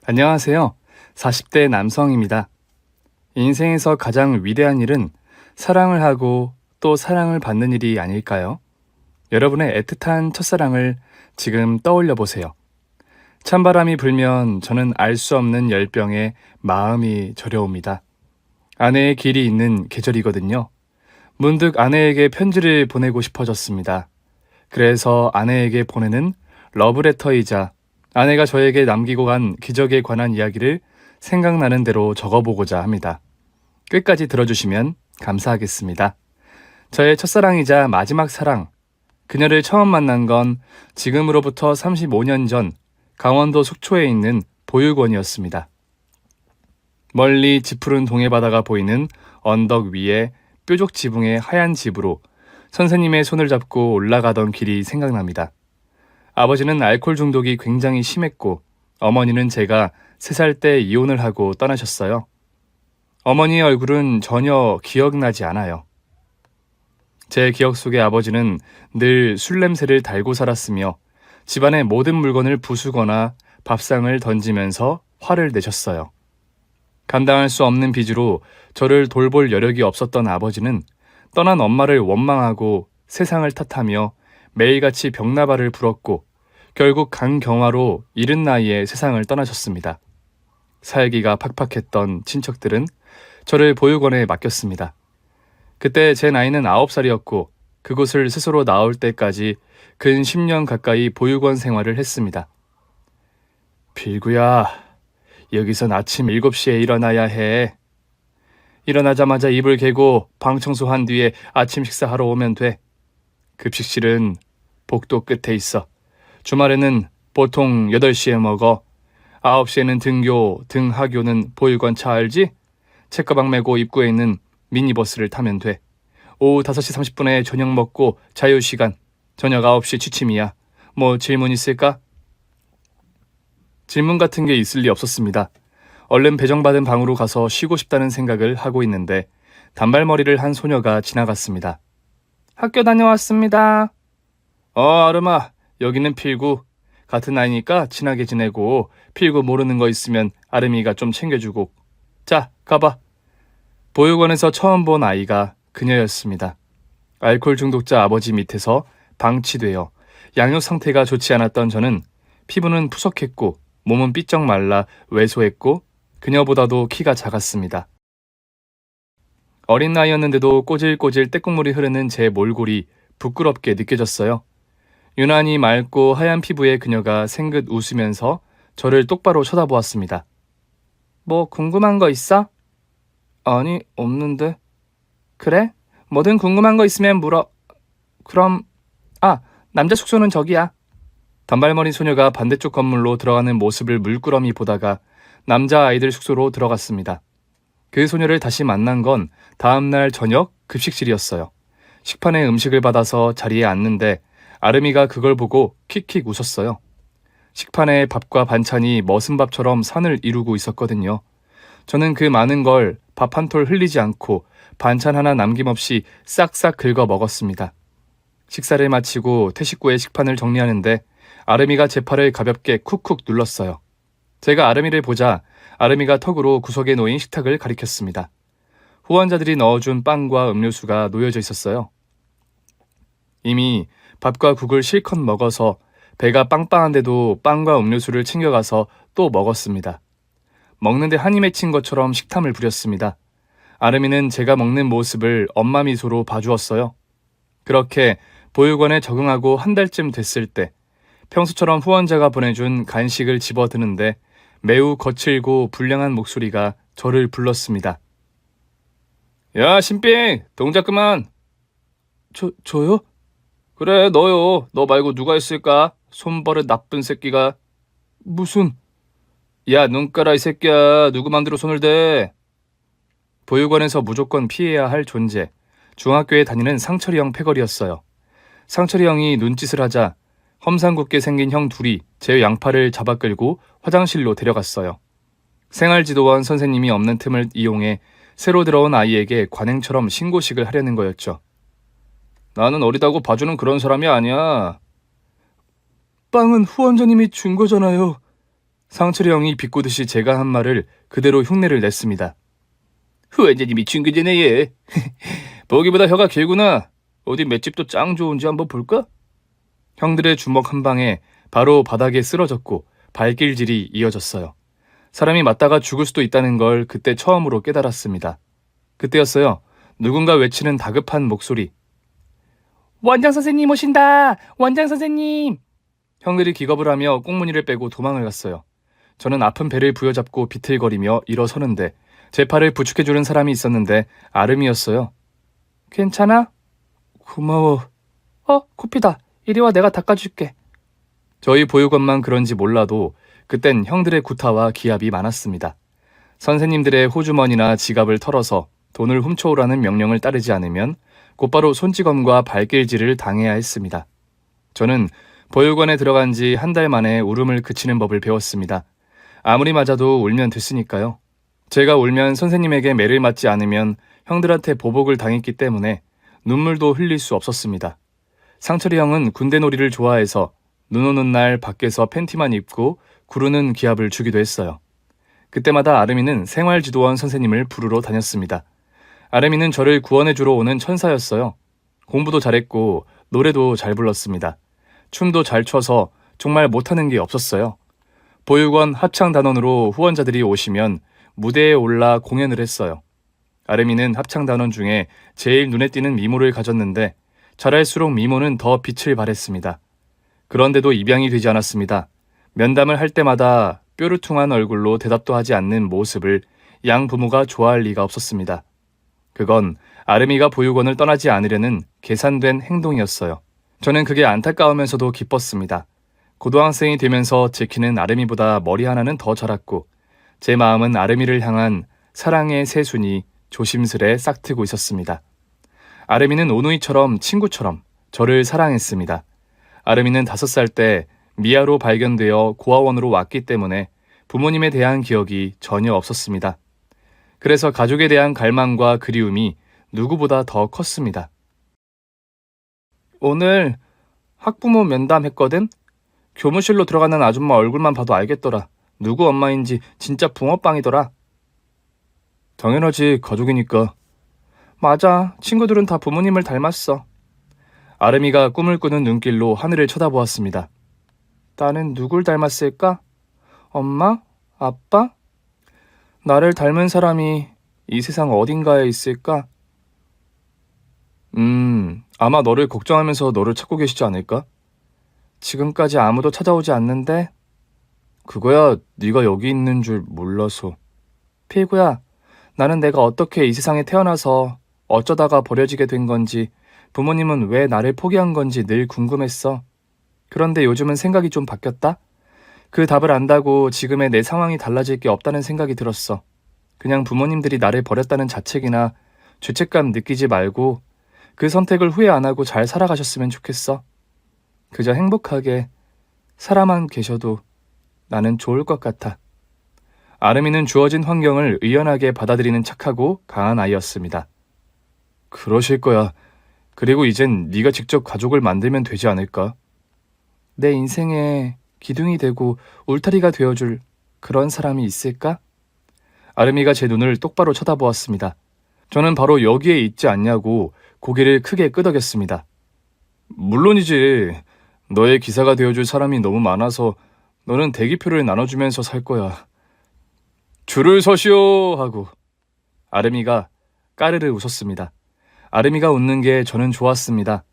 안녕하세요. 40대 남성입니다. 인생에서 가장 위대한 일은 사랑을 하고 또 사랑을 받는 일이 아닐까요? 여러분의 애틋한 첫사랑을 지금 떠올려 보세요. 찬바람이 불면 저는 알 수 없는 열병에 마음이 저려옵니다. 아내의 길이 있는 계절이거든요. 문득 아내에게 편지를 보내고 싶어졌습니다. 그래서 아내에게 보내는 러브레터이자 아내가 저에게 남기고 간 기적에 관한 이야기를 생각나는 대로 적어보고자 합니다. 끝까지 들어주시면 감사하겠습니다. 저의 첫사랑이자 마지막 사랑, 그녀를 처음 만난 건 지금으로부터 35년 전 강원도 속초에 있는 보육원이었습니다. 멀리 짙푸른 동해바다가 보이는 언덕 위에 뾰족 지붕의 하얀 집으로 선생님의 손을 잡고 올라가던 길이 생각납니다. 아버지는 알코올 중독이 굉장히 심했고 어머니는 제가 3살 때 이혼을 하고 떠나셨어요. 어머니의 얼굴은 전혀 기억나지 않아요. 제 기억 속에 아버지는 늘 술 냄새를 달고 살았으며 집안의 모든 물건을 부수거나 밥상을 던지면서 화를 내셨어요. 감당할 수 없는 빚으로 저를 돌볼 여력이 없었던 아버지는 떠난 엄마를 원망하고 세상을 탓하며 매일같이 벽나발을 불었고 결국 간경화로 이른 나이에 세상을 떠나셨습니다. 살기가 팍팍했던 친척들은 저를 보육원에 맡겼습니다. 그때 제 나이는 9살이었고 그곳을 스스로 나올 때까지 근 10년 가까이 보육원 생활을 했습니다. 필구야, 여기선 아침 7시에 일어나야 해. 일어나자마자 이불 개고 방 청소한 뒤에 아침 식사하러 오면 돼. 급식실은 복도 끝에 있어. 주말에는 보통 8시에 먹어. 9시에는 등교, 등하교는 보육원 차 알지? 책가방 메고 입구에 있는 미니버스를 타면 돼. 오후 5시 30분에 저녁 먹고 자유시간. 저녁 9시 취침이야. 뭐 질문 있을까? 질문 같은 게 있을 리 없었습니다. 얼른 배정받은 방으로 가서 쉬고 싶다는 생각을 하고 있는데 단발머리를 한 소녀가 지나갔습니다. 학교 다녀왔습니다. 아름아, 여기는 필구. 같은 나이니까 친하게 지내고 필구 모르는 거 있으면 아름이가 좀 챙겨주고. 자, 가봐. 보육원에서 처음 본 아이가 그녀였습니다. 알코올 중독자 아버지 밑에서 방치되어 양육 상태가 좋지 않았던 저는 피부는 푸석했고 몸은 삐쩍 말라 왜소했고 그녀보다도 키가 작았습니다. 어린 나이였는데도 꼬질꼬질 떼국물이 흐르는 제 몰골이 부끄럽게 느껴졌어요. 유난히 맑고 하얀 피부의 그녀가 생긋 웃으면서 저를 똑바로 쳐다보았습니다. 뭐 궁금한 거 있어? 아니, 없는데. 그래? 뭐든 궁금한 거 있으면 물어. 그럼, 남자 숙소는 저기야. 단발머리 소녀가 반대쪽 건물로 들어가는 모습을 물끄러미 보다가 남자 아이들 숙소로 들어갔습니다. 그 소녀를 다시 만난 건 다음날 저녁 급식실이었어요. 식판에 음식을 받아서 자리에 앉는데 아름이가 그걸 보고 킥킥 웃었어요. 식판에 밥과 반찬이 머슴밥처럼 산을 이루고 있었거든요. 저는 그 많은 걸 밥 한 톨 흘리지 않고 반찬 하나 남김없이 싹싹 긁어 먹었습니다. 식사를 마치고 태식구의 식판을 정리하는데 아름이가 제 팔을 가볍게 쿡쿡 눌렀어요. 제가 아름이를 보자 아름이가 턱으로 구석에 놓인 식탁을 가리켰습니다. 후원자들이 넣어준 빵과 음료수가 놓여져 있었어요. 이미 밥과 국을 실컷 먹어서 배가 빵빵한데도 빵과 음료수를 챙겨가서 또 먹었습니다. 먹는데 한이 맺힌 것처럼 식탐을 부렸습니다. 아름이는 제가 먹는 모습을 엄마 미소로 봐주었어요. 그렇게 보육원에 적응하고 한 달쯤 됐을 때 평소처럼 후원자가 보내준 간식을 집어드는데 매우 거칠고 불량한 목소리가 저를 불렀습니다. 야, 신빙! 동작 그만! 저요? 그래, 너요. 너 말고 누가 있을까? 손버릇 나쁜 새끼가. 무슨... 야, 눈 깔아 이 새끼야. 누구 맘대로 손을 대. 보육원에서 무조건 피해야 할 존재. 중학교에 다니는 상철이 형 패거리였어요. 상철이 형이 눈짓을 하자 험상궂게 생긴 형 둘이 제 양팔을 잡아 끌고 화장실로 데려갔어요. 생활지도원 선생님이 없는 틈을 이용해 새로 들어온 아이에게 관행처럼 신고식을 하려는 거였죠. 나는 어리다고 봐주는 그런 사람이 아니야. 빵은 후원자님이 준 거잖아요. 상철이 형이 비꼬듯이 제가 한 말을 그대로 흉내를 냈습니다. 완전히 미친 그제네 얘. 보기보다 혀가 길구나. 어디 맷집도 짱 좋은지 한번 볼까? 형들의 주먹 한 방에 바로 바닥에 쓰러졌고 발길질이 이어졌어요. 사람이 맞다가 죽을 수도 있다는 걸 그때 처음으로 깨달았습니다. 그때였어요. 누군가 외치는 다급한 목소리. 원장 선생님 오신다! 원장 선생님! 형들이 기겁을 하며 꽁무니를 빼고 도망을 갔어요. 저는 아픈 배를 부여잡고 비틀거리며 일어서는데 제 팔을 부축해주는 사람이 있었는데 아름이었어요. 괜찮아? 고마워. 코피다. 이리 와 내가 닦아줄게. 저희 보육원만 그런지 몰라도 그땐 형들의 구타와 기합이 많았습니다. 선생님들의 호주머니나 지갑을 털어서 돈을 훔쳐오라는 명령을 따르지 않으면 곧바로 손찌검과 발길질을 당해야 했습니다. 저는 보육원에 들어간 지 한 달 만에 울음을 그치는 법을 배웠습니다. 아무리 맞아도 울면 됐으니까요. 제가 울면 선생님에게 매를 맞지 않으면 형들한테 보복을 당했기 때문에 눈물도 흘릴 수 없었습니다. 상철이 형은 군대 놀이를 좋아해서 눈 오는 날 밖에서 팬티만 입고 구르는 기합을 주기도 했어요. 그때마다 아름이는 생활지도원 선생님을 부르러 다녔습니다. 아름이는 저를 구원해주러 오는 천사였어요. 공부도 잘했고 노래도 잘 불렀습니다. 춤도 잘 춰서 정말 못하는 게 없었어요. 보육원 합창단원으로 후원자들이 오시면 무대에 올라 공연을 했어요. 아름이는 합창단원 중에 제일 눈에 띄는 미모를 가졌는데 잘할수록 미모는 더 빛을 발했습니다. 그런데도 입양이 되지 않았습니다. 면담을 할 때마다 뾰루퉁한 얼굴로 대답도 하지 않는 모습을 양 부모가 좋아할 리가 없었습니다. 그건 아름이가 보육원을 떠나지 않으려는 계산된 행동이었어요. 저는 그게 안타까우면서도 기뻤습니다. 고등학생이 되면서 제 키는 아름이보다 머리 하나는 더 자랐고 제 마음은 아름이를 향한 사랑의 새순이 조심스레 싹트고 있었습니다. 아름이는 오누이처럼 친구처럼 저를 사랑했습니다. 아름이는 5살 때 미아로 발견되어 고아원으로 왔기 때문에 부모님에 대한 기억이 전혀 없었습니다. 그래서 가족에 대한 갈망과 그리움이 누구보다 더 컸습니다. 오늘 학부모 면담했거든? 교무실로 들어가는 아줌마 얼굴만 봐도 알겠더라. 누구 엄마인지 진짜 붕어빵이더라. 당연하지, 가족이니까. 맞아, 친구들은 다 부모님을 닮았어. 아름이가 꿈을 꾸는 눈길로 하늘을 쳐다보았습니다. 나는 누굴 닮았을까? 엄마? 아빠? 나를 닮은 사람이 이 세상 어딘가에 있을까? 아마 너를 걱정하면서 너를 찾고 계시지 않을까? 지금까지 아무도 찾아오지 않는데? 그거야 네가 여기 있는 줄 몰라서. 필구야, 나는 내가 어떻게 이 세상에 태어나서 어쩌다가 버려지게 된 건지, 부모님은 왜 나를 포기한 건지 늘 궁금했어. 그런데 요즘은 생각이 좀 바뀌었다? 그 답을 안다고 지금의 내 상황이 달라질 게 없다는 생각이 들었어. 그냥 부모님들이 나를 버렸다는 자책이나 죄책감 느끼지 말고 그 선택을 후회 안 하고 잘 살아가셨으면 좋겠어. 그저 행복하게 살아만 계셔도 나는 좋을 것 같아. 아름이는 주어진 환경을 의연하게 받아들이는 착하고 강한 아이였습니다. 그러실 거야. 그리고 이젠 네가 직접 가족을 만들면 되지 않을까? 내 인생에 기둥이 되고 울타리가 되어줄 그런 사람이 있을까? 아름이가 제 눈을 똑바로 쳐다보았습니다. 저는 바로 여기에 있지 않냐고 고개를 크게 끄덕였습니다. 물론이지. 너의 기사가 되어줄 사람이 너무 많아서 너는 대기표를 나눠주면서 살 거야. 줄을 서시오 하고 아름이가 까르르 웃었습니다. 아름이가 웃는 게 저는 좋았습니다.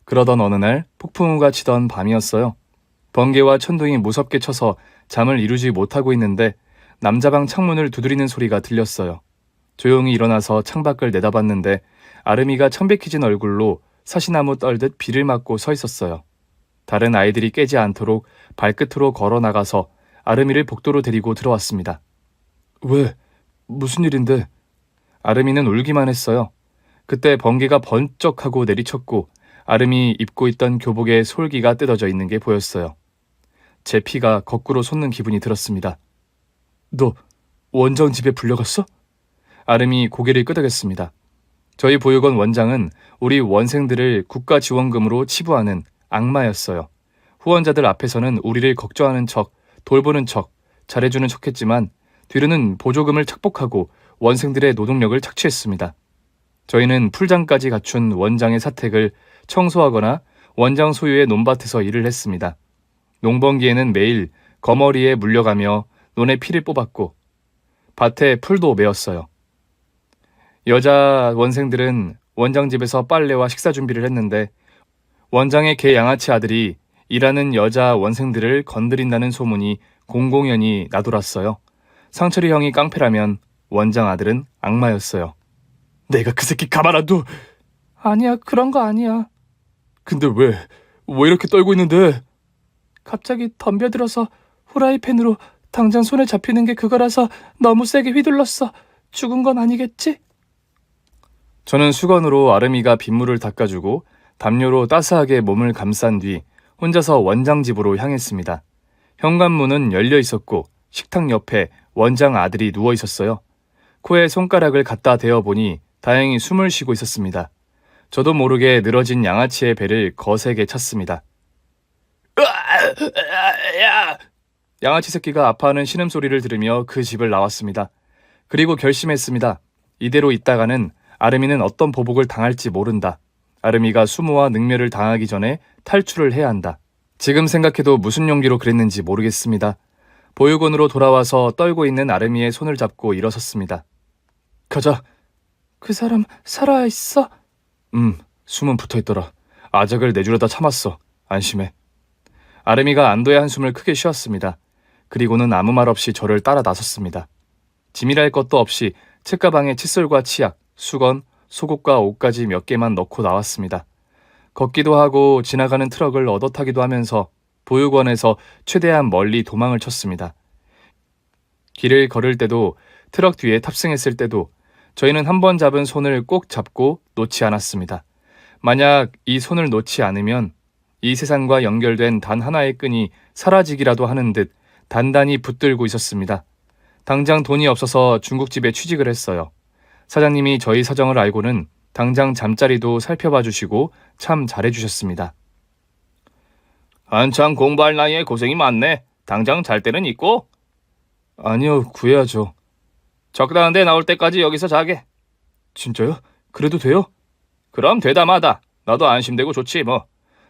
그러던 어느 날 폭풍우가 치던 밤이었어요. 번개와 천둥이 무섭게 쳐서 잠을 이루지 못하고 있는데 남자방 창문을 두드리는 소리가 들렸어요. 조용히 일어나서 창밖을 내다봤는데 아름이가 청백해진 얼굴로 사시나무 떨듯 비를 맞고 서 있었어요. 다른 아이들이 깨지 않도록 발끝으로 걸어 나가서 아름이를 복도로 데리고 들어왔습니다. 왜? 무슨 일인데? 아름이는 울기만 했어요. 그때 번개가 번쩍하고 내리쳤고 아름이 입고 있던 교복에 솔기가 뜯어져 있는 게 보였어요. 제 피가 거꾸로 솟는 기분이 들었습니다. 너 원장 집에 불려갔어? 아름이 고개를 끄덕였습니다. 저희 보육원 원장은 우리 원생들을 국가지원금으로 치부하는 악마였어요. 후원자들 앞에서는 우리를 걱정하는 척, 돌보는 척, 잘해주는 척했지만 뒤로는 보조금을 착복하고 원생들의 노동력을 착취했습니다. 저희는 풀장까지 갖춘 원장의 사택을 청소하거나 원장 소유의 논밭에서 일을 했습니다. 농번기에는 매일 거머리에 물려가며 논에 피를 뽑았고 밭에 풀도 메었어요. 여자 원생들은 원장 집에서 빨래와 식사 준비를 했는데 원장의 개 양아치 아들이 일하는 여자 원생들을 건드린다는 소문이 공공연히 나돌았어요. 상철이 형이 깡패라면 원장 아들은 악마였어요. 내가 그 새끼 가만 안 둬. 아니야, 그런 거 아니야. 근데 왜 이렇게 떨고 있는데? 갑자기 덤벼들어서 후라이팬으로 당장 손에 잡히는 게 그거라서 너무 세게 휘둘렀어. 죽은 건 아니겠지? 저는 수건으로 아름이가 빗물을 닦아주고 담요로 따스하게 몸을 감싼 뒤 혼자서 원장 집으로 향했습니다. 현관문은 열려 있었고 식탁 옆에 원장 아들이 누워 있었어요. 코에 손가락을 갖다 대어보니 다행히 숨을 쉬고 있었습니다. 저도 모르게 늘어진 양아치의 배를 거세게 찼습니다. 양아치 새끼가 아파하는 신음소리를 들으며 그 집을 나왔습니다. 그리고 결심했습니다. 이대로 있다가는 아름이는 어떤 보복을 당할지 모른다. 아름이가 수모와 능멸을 당하기 전에 탈출을 해야 한다. 지금 생각해도 무슨 용기로 그랬는지 모르겠습니다. 보육원으로 돌아와서 떨고 있는 아름이의 손을 잡고 일어섰습니다. 가자. 그 사람 살아있어? 숨은 붙어있더라. 아작을 내주려다 참았어. 안심해. 아름이가 안도의 한숨을 크게 쉬었습니다. 그리고는 아무 말 없이 저를 따라 나섰습니다. 짐이랄 것도 없이 책가방에 칫솔과 치약, 수건, 속옷과 옷까지 몇 개만 넣고 나왔습니다. 걷기도 하고 지나가는 트럭을 얻어타기도 하면서 보육원에서 최대한 멀리 도망을 쳤습니다. 길을 걸을 때도 트럭 뒤에 탑승했을 때도 저희는 한 번 잡은 손을 꼭 잡고 놓지 않았습니다. 만약 이 손을 놓지 않으면 이 세상과 연결된 단 하나의 끈이 사라지기라도 하는 듯 단단히 붙들고 있었습니다. 당장 돈이 없어서 중국집에 취직을 했어요. 사장님이 저희 사정을 알고는 당장 잠자리도 살펴봐 주시고 참 잘해주셨습니다. 한창 공부할 나이에 고생이 많네. 당장 잘 때는 있고? 아니요, 구해야죠. 적당한 데 나올 때까지 여기서 자게. 진짜요? 그래도 돼요? 그럼 되다 마다. 나도 안심되고 좋지 뭐.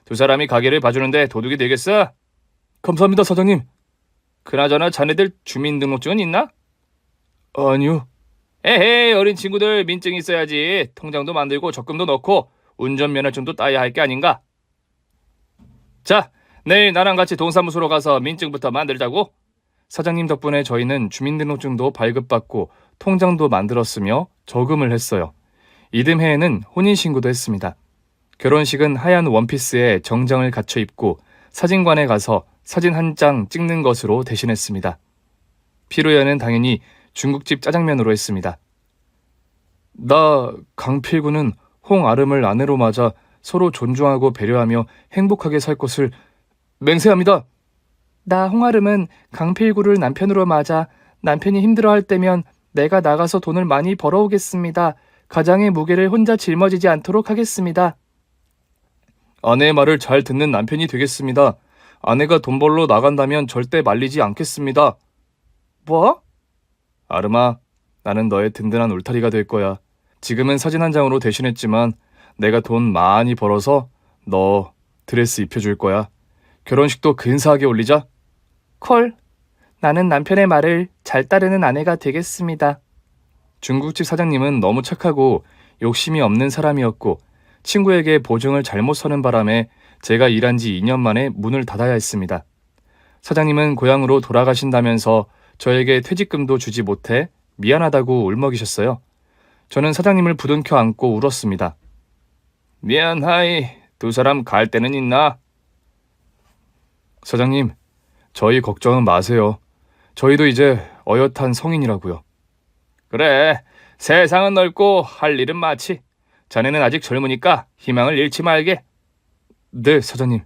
두 사람이 가게를 봐주는데 도둑이 되겠어? 감사합니다, 사장님. 그나저나 자네들 주민등록증은 있나? 아니요. 에헤이, 어린 친구들 민증 있어야지. 통장도 만들고 적금도 넣고 운전면허증도 따야 할 게 아닌가? 자, 내일 나랑 같이 동사무소로 가서 민증부터 만들자고. 사장님 덕분에 저희는 주민등록증도 발급받고 통장도 만들었으며 저금을 했어요. 이듬해에는 혼인신고도 했습니다. 결혼식은 하얀 원피스에 정장을 갖춰 입고 사진관에 가서 사진 한 장 찍는 것으로 대신했습니다. 피로연은 당연히 중국집 짜장면으로 했습니다. 나 강필구는 홍아름을 아내로 맞아 서로 존중하고 배려하며 행복하게 살 것을 맹세합니다. 나 홍아름은 강필구를 남편으로 맞아 남편이 힘들어할 때면 내가 나가서 돈을 많이 벌어오겠습니다. 가장의 무게를 혼자 짊어지지 않도록 하겠습니다. 아내의 말을 잘 듣는 남편이 되겠습니다. 아내가 돈 벌러 나간다면 절대 말리지 않겠습니다. 뭐? 아름아, 나는 너의 든든한 울타리가 될 거야. 지금은 사진 한 장으로 대신했지만 내가 돈 많이 벌어서 너 드레스 입혀줄 거야. 결혼식도 근사하게 올리자. 콜. 나는 남편의 말을 잘 따르는 아내가 되겠습니다. 중국집 사장님은 너무 착하고 욕심이 없는 사람이었고 친구에게 보증을 잘못 서는 바람에 제가 일한 지 2년 만에 문을 닫아야 했습니다. 사장님은 고향으로 돌아가신다면서 저에게 퇴직금도 주지 못해 미안하다고 울먹이셨어요. 저는 사장님을 부둥켜 안고 울었습니다. 미안하이, 두 사람 갈 데는 있나? 사장님, 저희 걱정은 마세요. 저희도 이제 어엿한 성인이라고요. 그래, 세상은 넓고 할 일은 많지. 자네는 아직 젊으니까 희망을 잃지 말게. 네, 사장님.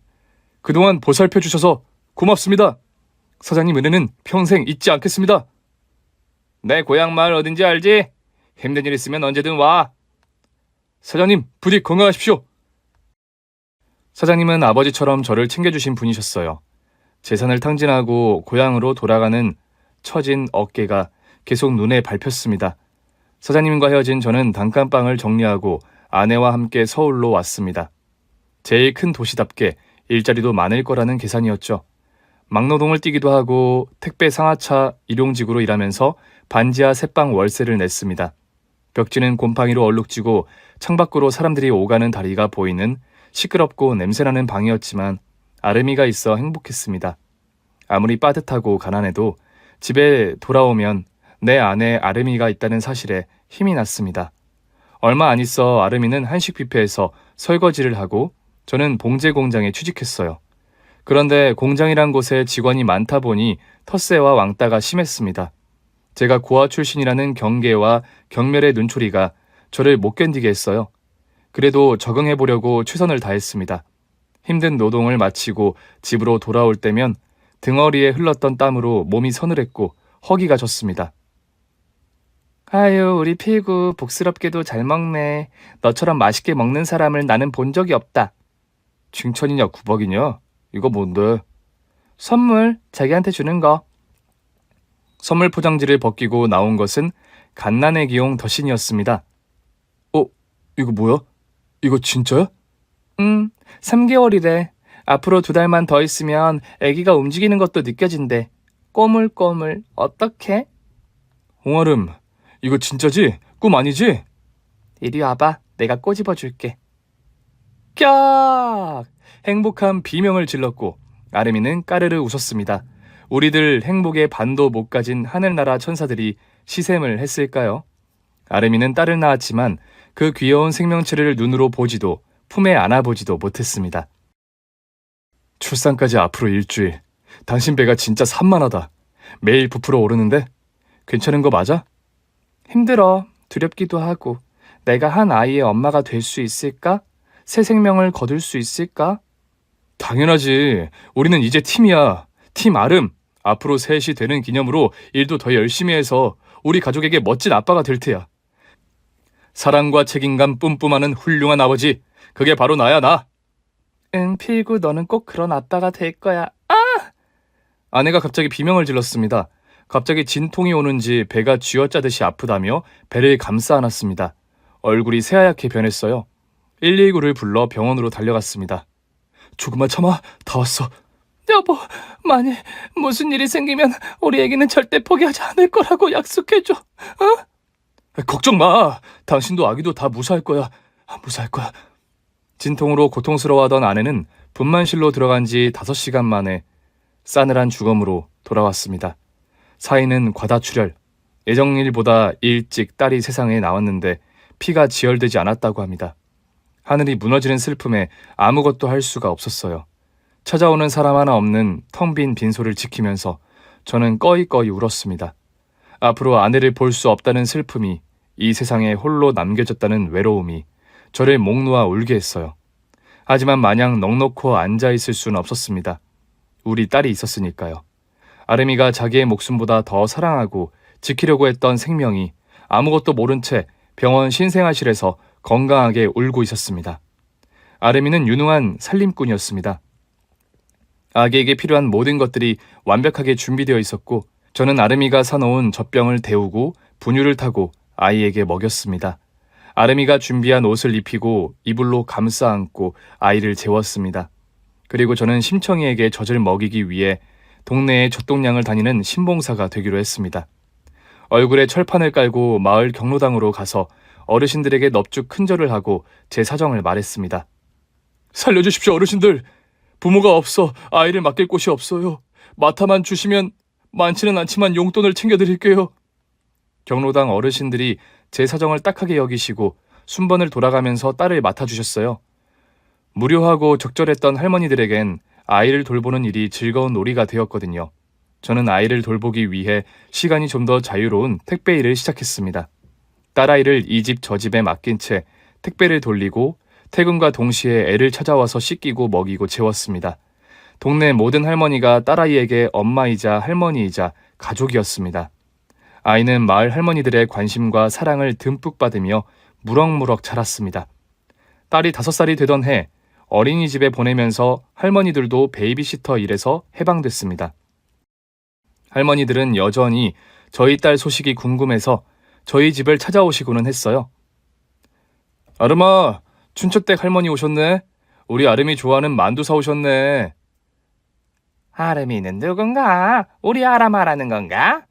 그동안 보살펴 주셔서 고맙습니다. 사장님 은혜는 평생 잊지 않겠습니다. 내 고향 마을 어딘지 알지? 힘든 일 있으면 언제든 와. 사장님, 부디 건강하십시오. 사장님은 아버지처럼 저를 챙겨주신 분이셨어요. 재산을 탕진하고 고향으로 돌아가는 처진 어깨가 계속 눈에 밟혔습니다. 사장님과 헤어진 저는 단칸방을 정리하고 아내와 함께 서울로 왔습니다. 제일 큰 도시답게 일자리도 많을 거라는 계산이었죠. 막노동을 뛰기도 하고 택배 상하차 일용직으로 일하면서 반지하 새방 월세를 냈습니다. 벽지는 곰팡이로 얼룩지고 창밖으로 사람들이 오가는 다리가 보이는 시끄럽고 냄새나는 방이었지만 아름이가 있어 행복했습니다. 아무리 빠듯하고 가난해도 집에 돌아오면 내 안에 아름이가 있다는 사실에 힘이 났습니다. 얼마 안 있어 아름이는 한식 뷔페에서 설거지를 하고 저는 봉제 공장에 취직했어요. 그런데 공장이란 곳에 직원이 많다 보니 텃세와 왕따가 심했습니다. 제가 고아 출신이라는 경계와 경멸의 눈초리가 저를 못 견디게 했어요. 그래도 적응해보려고 최선을 다했습니다. 힘든 노동을 마치고 집으로 돌아올 때면 등허리에 흘렀던 땀으로 몸이 서늘했고 허기가 졌습니다. 아유, 우리 필구 복스럽게도 잘 먹네. 너처럼 맛있게 먹는 사람을 나는 본 적이 없다. 칭찬이냐 구박이냐? 이거 뭔데? 선물, 자기한테 주는 거. 선물 포장지를 벗기고 나온 것은 갓난애기용 더신이었습니다. 이거 뭐야? 이거 진짜야? 3개월이래. 앞으로 2달만 더 있으면 애기가 움직이는 것도 느껴진대. 꼬물꼬물. 어떡해? 홍아름, 이거 진짜지? 꿈 아니지? 이리 와봐. 내가 꼬집어 줄게. 깍! 행복한 비명을 질렀고 아름이는 까르르 웃었습니다. 우리들 행복의 반도 못 가진 하늘나라 천사들이 시샘을 했을까요? 아름이는 딸을 낳았지만 그 귀여운 생명체를 눈으로 보지도 품에 안아보지도 못했습니다. 출산까지 앞으로 일주일. 당신 배가 진짜 산만하다. 매일 부풀어 오르는데? 괜찮은 거 맞아? 힘들어. 두렵기도 하고. 내가 한 아이의 엄마가 될 수 있을까? 새 생명을 거둘 수 있을까? 당연하지. 우리는 이제 팀이야. 팀 아름. 앞으로 셋이 되는 기념으로 일도 더 열심히 해서 우리 가족에게 멋진 아빠가 될 테야. 사랑과 책임감 뿜뿜하는 훌륭한 아버지. 그게 바로 나야, 나. 응, 필구, 너는 꼭 그런 아빠가 될 거야. 아! 아내가 갑자기 비명을 질렀습니다. 갑자기 진통이 오는지 배가 쥐어짜듯이 아프다며 배를 감싸 안았습니다. 얼굴이 새하얗게 변했어요. 119를 불러 병원으로 달려갔습니다. 조금만 참아, 다 왔어. 여보, 만일 무슨 일이 생기면 우리 애기는 절대 포기하지 않을 거라고 약속해줘. 걱정 마. 당신도 아기도 다 무사할 거야. 무사할 거야. 진통으로 고통스러워하던 아내는 분만실로 들어간 지 5시간 만에 싸늘한 죽음으로 돌아왔습니다. 사인은 과다출혈. 예정일보다 일찍 딸이 세상에 나왔는데 피가 지혈되지 않았다고 합니다. 하늘이 무너지는 슬픔에 아무것도 할 수가 없었어요. 찾아오는 사람 하나 없는 텅 빈 빈소를 지키면서 저는 꺼이꺼이 울었습니다. 앞으로 아내를 볼 수 없다는 슬픔이, 이 세상에 홀로 남겨졌다는 외로움이 저를 목 놓아 울게 했어요. 하지만 마냥 넋놓고 앉아있을 수는 없었습니다. 우리 딸이 있었으니까요. 아름이가 자기의 목숨보다 더 사랑하고 지키려고 했던 생명이 아무것도 모른 채 병원 신생아실에서 건강하게 울고 있었습니다. 아름이는 유능한 살림꾼이었습니다. 아기에게 필요한 모든 것들이 완벽하게 준비되어 있었고 저는 아름이가 사놓은 젖병을 데우고 분유를 타고 아이에게 먹였습니다. 아름이가 준비한 옷을 입히고 이불로 감싸 안고 아이를 재웠습니다. 그리고 저는 심청이에게 젖을 먹이기 위해 동네의 젖동량을 다니는 신봉사가 되기로 했습니다. 얼굴에 철판을 깔고 마을 경로당으로 가서 어르신들에게 넙죽 큰절을 하고 제 사정을 말했습니다. 살려주십시오, 어르신들. 부모가 없어 아이를 맡길 곳이 없어요. 맡아만 주시면 많지는 않지만 용돈을 챙겨드릴게요. 경로당 어르신들이 제 사정을 딱하게 여기시고 순번을 돌아가면서 딸을 맡아주셨어요. 무료하고 적절했던 할머니들에겐 아이를 돌보는 일이 즐거운 놀이가 되었거든요. 저는 아이를 돌보기 위해 시간이 좀 더 자유로운 택배 일을 시작했습니다. 딸아이를 이 집 저 집에 맡긴 채 택배를 돌리고 퇴근과 동시에 애를 찾아와서 씻기고 먹이고 재웠습니다. 동네 모든 할머니가 딸아이에게 엄마이자 할머니이자 가족이었습니다. 아이는 마을 할머니들의 관심과 사랑을 듬뿍 받으며 무럭무럭 자랐습니다. 딸이 5살이 되던 해 어린이집에 보내면서 할머니들도 베이비시터 일에서 해방됐습니다. 할머니들은 여전히 저희 딸 소식이 궁금해서 저희 집을 찾아오시고는 했어요. 아름아, 춘천댁 할머니 오셨네. 우리 아름이 좋아하는 만두 사오셨네. 아름이는 누군가? 우리 아라 말하는 건가?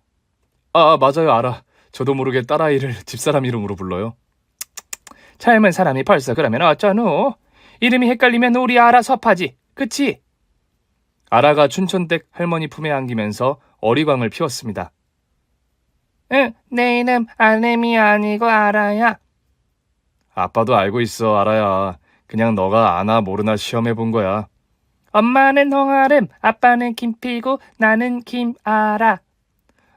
맞아요, 알아. 저도 모르게 딸아이를 집사람 이름으로 불러요. 젊은 사람이 벌써 그러면 어쩌노? 이름이 헷갈리면 우리 아라 섭하지. 그치? 아라가 춘천댁 할머니 품에 안기면서 어리광을 피웠습니다. 응, 내 이름 아름이 아니고 아라야. 아빠도 알고 있어, 아라야. 그냥 너가 아나 모르나 시험해 본 거야. 엄마는 홍아름, 아빠는 김필구, 나는 김아라.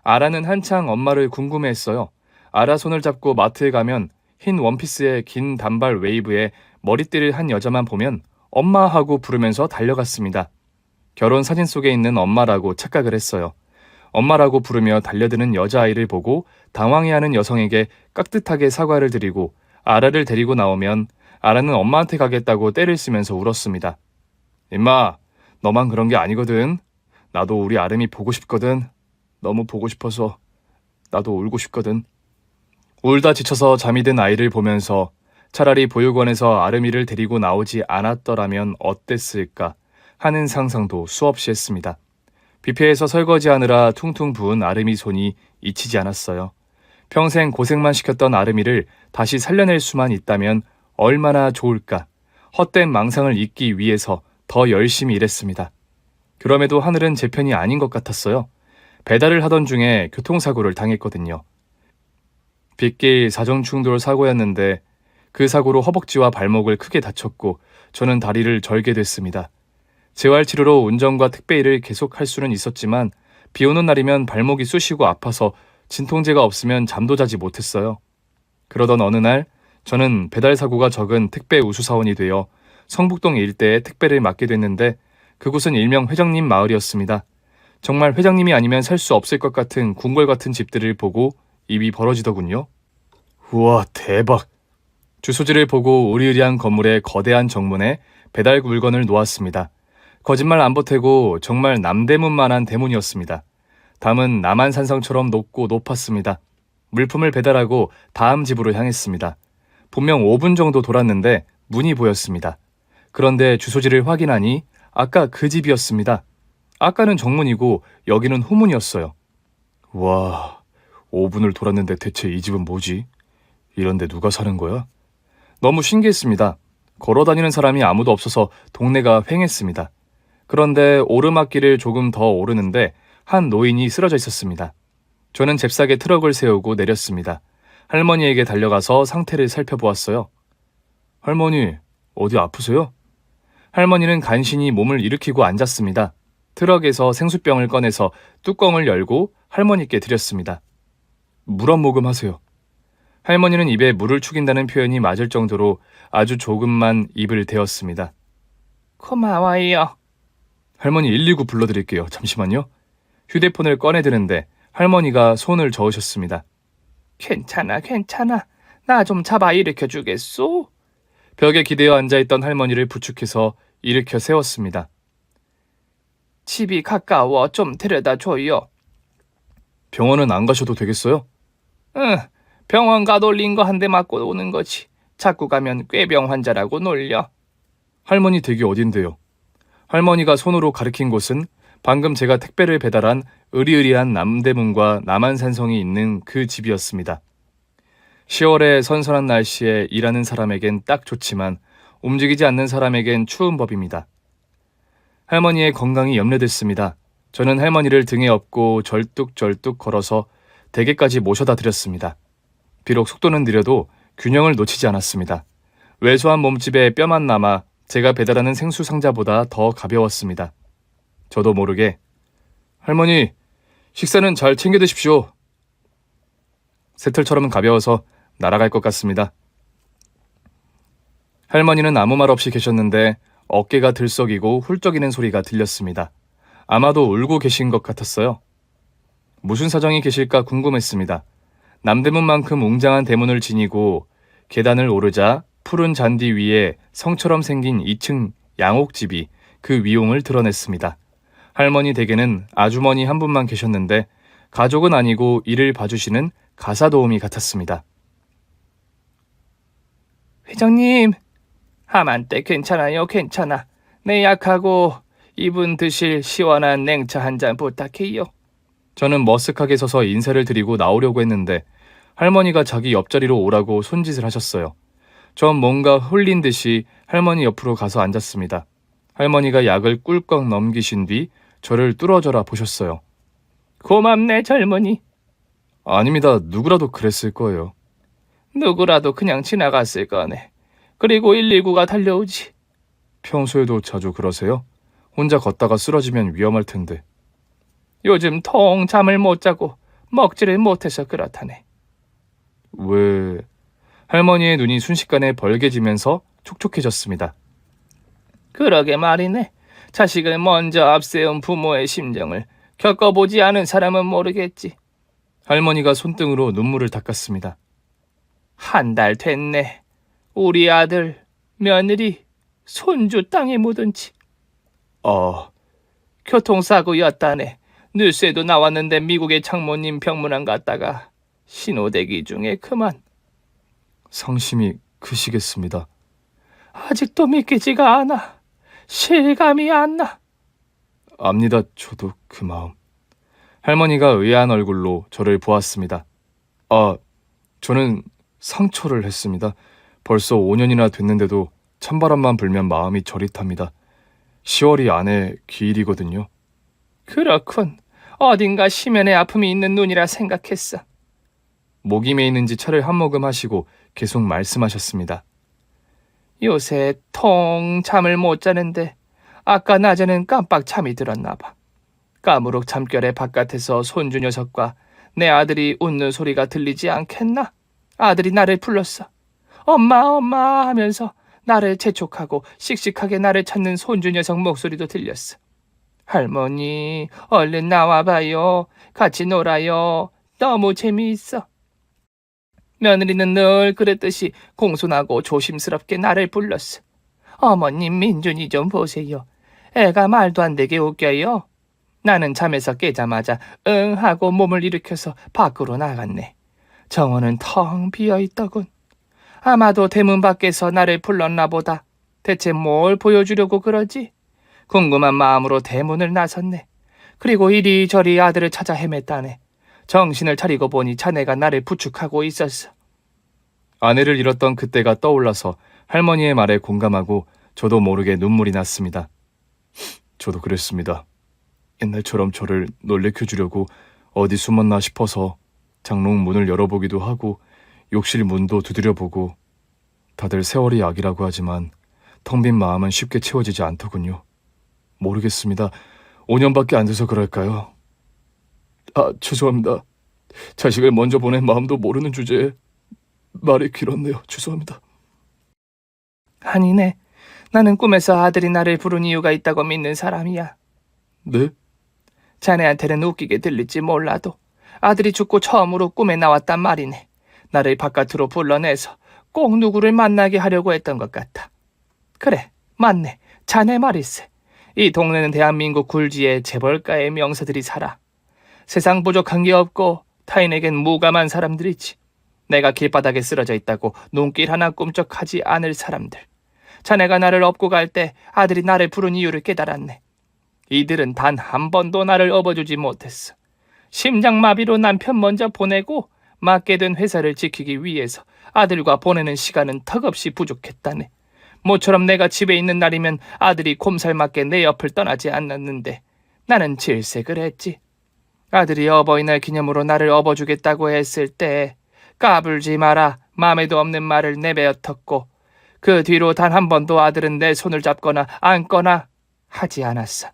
아라는 한창 엄마를 궁금해했어요. 아라 손을 잡고 마트에 가면 흰 원피스에 긴 단발 웨이브에 머리띠를 한 여자만 보면 엄마 하고 부르면서 달려갔습니다. 결혼 사진 속에 있는 엄마라고 착각을 했어요. 엄마라고 부르며 달려드는 여자아이를 보고 당황해하는 여성에게 깍듯하게 사과를 드리고 아라를 데리고 나오면 아라는 엄마한테 가겠다고 떼를 쓰면서 울었습니다. 임마, 너만 그런 게 아니거든. 나도 우리 아름이 보고 싶거든. 너무 보고 싶어서 나도 울고 싶거든. 울다 지쳐서 잠이 든 아이를 보면서 차라리 보육원에서 아름이를 데리고 나오지 않았더라면 어땠을까 하는 상상도 수없이 했습니다. 뷔페에서 설거지하느라 퉁퉁 부은 아름이 손이 잊히지 않았어요. 평생 고생만 시켰던 아름이를 다시 살려낼 수만 있다면 얼마나 좋을까. 헛된 망상을 잊기 위해서 더 열심히 일했습니다. 그럼에도 하늘은 제 편이 아닌 것 같았어요. 배달을 하던 중에 교통사고를 당했거든요. 빗길 사정충돌 사고였는데 그 사고로 허벅지와 발목을 크게 다쳤고 저는 다리를 절게 됐습니다. 재활치료로 운전과 택배일을 계속 할 수는 있었지만 비 오는 날이면 발목이 쑤시고 아파서 진통제가 없으면 잠도 자지 못했어요. 그러던 어느 날 저는 배달 사고가 적은 택배 우수사원이 되어 성북동 일대에 택배를 맡게 됐는데 그곳은 일명 회장님 마을이었습니다. 정말 회장님이 아니면 살 수 없을 것 같은 궁궐 같은 집들을 보고 입이 벌어지더군요. 우와, 대박! 주소지를 보고 으리으리한 건물의 거대한 정문에 배달 물건을 놓았습니다. 거짓말 안 보태고 정말 남대문만한 대문이었습니다. 담은 남한산성처럼 높고 높았습니다. 물품을 배달하고 다음 집으로 향했습니다. 분명 5분 정도 돌았는데 문이 보였습니다. 그런데 주소지를 확인하니 아까 그 집이었습니다. 아까는 정문이고 여기는 후문이었어요. 와, 5분을 돌았는데 대체 이 집은 뭐지? 이런데 누가 사는 거야? 너무 신기했습니다. 걸어다니는 사람이 아무도 없어서 동네가 휑했습니다. 그런데 오르막길을 조금 더 오르는데 한 노인이 쓰러져 있었습니다. 저는 잽싸게 트럭을 세우고 내렸습니다. 할머니에게 달려가서 상태를 살펴보았어요. 할머니, 어디 아프세요? 할머니는 간신히 몸을 일으키고 앉았습니다. 트럭에서 생수병을 꺼내서 뚜껑을 열고 할머니께 드렸습니다. 물 한 모금 하세요. 할머니는 입에 물을 축인다는 표현이 맞을 정도로 아주 조금만 입을 대었습니다. 고마워요. 할머니 119 불러드릴게요. 잠시만요. 휴대폰을 꺼내드는데 할머니가 손을 저으셨습니다. 괜찮아, 괜찮아. 나 좀 잡아 일으켜 주겠소? 벽에 기대어 앉아있던 할머니를 부축해서 일으켜 세웠습니다. 집이 가까워 좀 데려다 줘요. 병원은 안 가셔도 되겠어요? 응, 병원 가 놀린 거 한 대 맞고 오는 거지. 자꾸 가면 꾀병 환자라고 놀려. 할머니 댁이 어딘데요? 할머니가 손으로 가리킨 곳은 방금 제가 택배를 배달한 으리으리한 남대문과 남한산성이 있는 그 집이었습니다. 10월의 선선한 날씨에 일하는 사람에겐 딱 좋지만 움직이지 않는 사람에겐 추운 법입니다. 할머니의 건강이 염려됐습니다. 저는 할머니를 등에 업고 절뚝절뚝 걸어서 댁에까지 모셔다 드렸습니다. 비록 속도는 느려도 균형을 놓치지 않았습니다. 왜소한 몸집에 뼈만 남아 제가 배달하는 생수 상자보다 더 가벼웠습니다. 저도 모르게 할머니, 식사는 잘 챙겨 드십시오. 새털처럼 가벼워서 날아갈 것 같습니다. 할머니는 아무 말 없이 계셨는데 어깨가 들썩이고 훌쩍이는 소리가 들렸습니다. 아마도 울고 계신 것 같았어요. 무슨 사정이 계실까 궁금했습니다. 남대문만큼 웅장한 대문을 지니고 계단을 오르자 푸른 잔디 위에 성처럼 생긴 2층 양옥집이 그 위용을 드러냈습니다. 할머니 댁에는 아주머니 한 분만 계셨는데 가족은 아니고 일을 봐주시는 가사 도우미 같았습니다. 회장님, 하만때 괜찮아요, 괜찮아. 내 약하고 이분 드실 시원한 냉차 한 잔 부탁해요. 저는 머쓱하게 서서 인사를 드리고 나오려고 했는데 할머니가 자기 옆자리로 오라고 손짓을 하셨어요. 전 뭔가 홀린 듯이 할머니 옆으로 가서 앉았습니다. 할머니가 약을 꿀꺽 넘기신 뒤 저를 뚫어져라 보셨어요. 고맙네, 젊은이. 아닙니다. 누구라도 그랬을 거예요. 누구라도 그냥 지나갔을 거네. 그리고 119가 달려오지. 평소에도 자주 그러세요? 혼자 걷다가 쓰러지면 위험할 텐데. 요즘 통 잠을 못 자고 먹지를 못해서 그렇다네. 왜... 할머니의 눈이 순식간에 벌개지면서 촉촉해졌습니다. 그러게 말이네. 자식을 먼저 앞세운 부모의 심정을 겪어보지 않은 사람은 모르겠지. 할머니가 손등으로 눈물을 닦았습니다. 한 달 됐네. 우리 아들, 며느리, 손주 땅에 묻은 지. 교통사고였다네. 뉴스에도 나왔는데 미국의 장모님 병문안 갔다가 신호대기 중에 그만. 상심이 크시겠습니다. 아직도 믿기지가 않아. 실감이 안 나. 압니다. 저도 그 마음. 할머니가 의아한 얼굴로 저를 보았습니다. 저는 상처를 했습니다. 벌써 5년이나 됐는데도 찬바람만 불면 마음이 저릿합니다. 10월이 아내 기일이거든요. 그렇군. 어딘가 심연의 아픔이 있는 눈이라 생각했어. 목이 메이는지 차를 한 모금 하시고 계속 말씀하셨습니다. 요새 통 잠을 못 자는데 아까 낮에는 깜빡 잠이 들었나 봐. 까무룩 잠결에 바깥에서 손주 녀석과 내 아들이 웃는 소리가 들리지 않겠나? 아들이 나를 불렀어. 엄마, 엄마 하면서 나를 재촉하고 씩씩하게 나를 찾는 손주 녀석 목소리도 들렸어. 할머니, 얼른 나와봐요. 같이 놀아요. 너무 재미있어. 며느리는 늘 그랬듯이 공손하고 조심스럽게 나를 불렀어. 어머님, 민준이 좀 보세요. 애가 말도 안 되게 웃겨요. 나는 잠에서 깨자마자 응 하고 몸을 일으켜서 밖으로 나갔네. 정원은 텅 비어있더군. 아마도 대문 밖에서 나를 불렀나 보다. 대체 뭘 보여주려고 그러지? 궁금한 마음으로 대문을 나섰네. 그리고 이리저리 아들을 찾아 헤맸다네. 정신을 차리고 보니 자네가 나를 부축하고 있었어. 아내를 잃었던 그때가 떠올라서 할머니의 말에 공감하고 저도 모르게 눈물이 났습니다. 저도 그랬습니다. 옛날처럼 저를 놀래켜주려고 어디 숨었나 싶어서 장롱 문을 열어보기도 하고 욕실 문도 두드려보고 다들 세월이 약이라고 하지만 텅 빈 마음은 쉽게 채워지지 않더군요. 모르겠습니다. 5년밖에 안 돼서 그럴까요? 죄송합니다. 자식을 먼저 보낸 마음도 모르는 주제에 말이 길었네요. 죄송합니다. 아니네. 나는 꿈에서 아들이 나를 부른 이유가 있다고 믿는 사람이야. 네? 자네한테는 웃기게 들릴지 몰라도 아들이 죽고 처음으로 꿈에 나왔단 말이네. 나를 바깥으로 불러내서 꼭 누구를 만나게 하려고 했던 것 같아. 그래, 맞네. 자네 말일세. 이 동네는 대한민국 굴지에 재벌가의 명사들이 살아. 세상 부족한 게 없고 타인에겐 무감한 사람들이지. 내가 길바닥에 쓰러져 있다고 눈길 하나 꿈쩍하지 않을 사람들. 자네가 나를 업고 갈 때 아들이 나를 부른 이유를 깨달았네. 이들은 단 한 번도 나를 업어주지 못했어. 심장마비로 남편 먼저 보내고 맡게 된 회사를 지키기 위해서 아들과 보내는 시간은 턱없이 부족했다네. 모처럼 내가 집에 있는 날이면 아들이 곰살맞게 내 옆을 떠나지 않았는데 나는 질색을 했지. 아들이 어버이날 기념으로 나를 업어주겠다고 했을 때 까불지 마라 마음에도 없는 말을 내뱉었고 그 뒤로 단 한 번도 아들은 내 손을 잡거나 안거나 하지 않았어.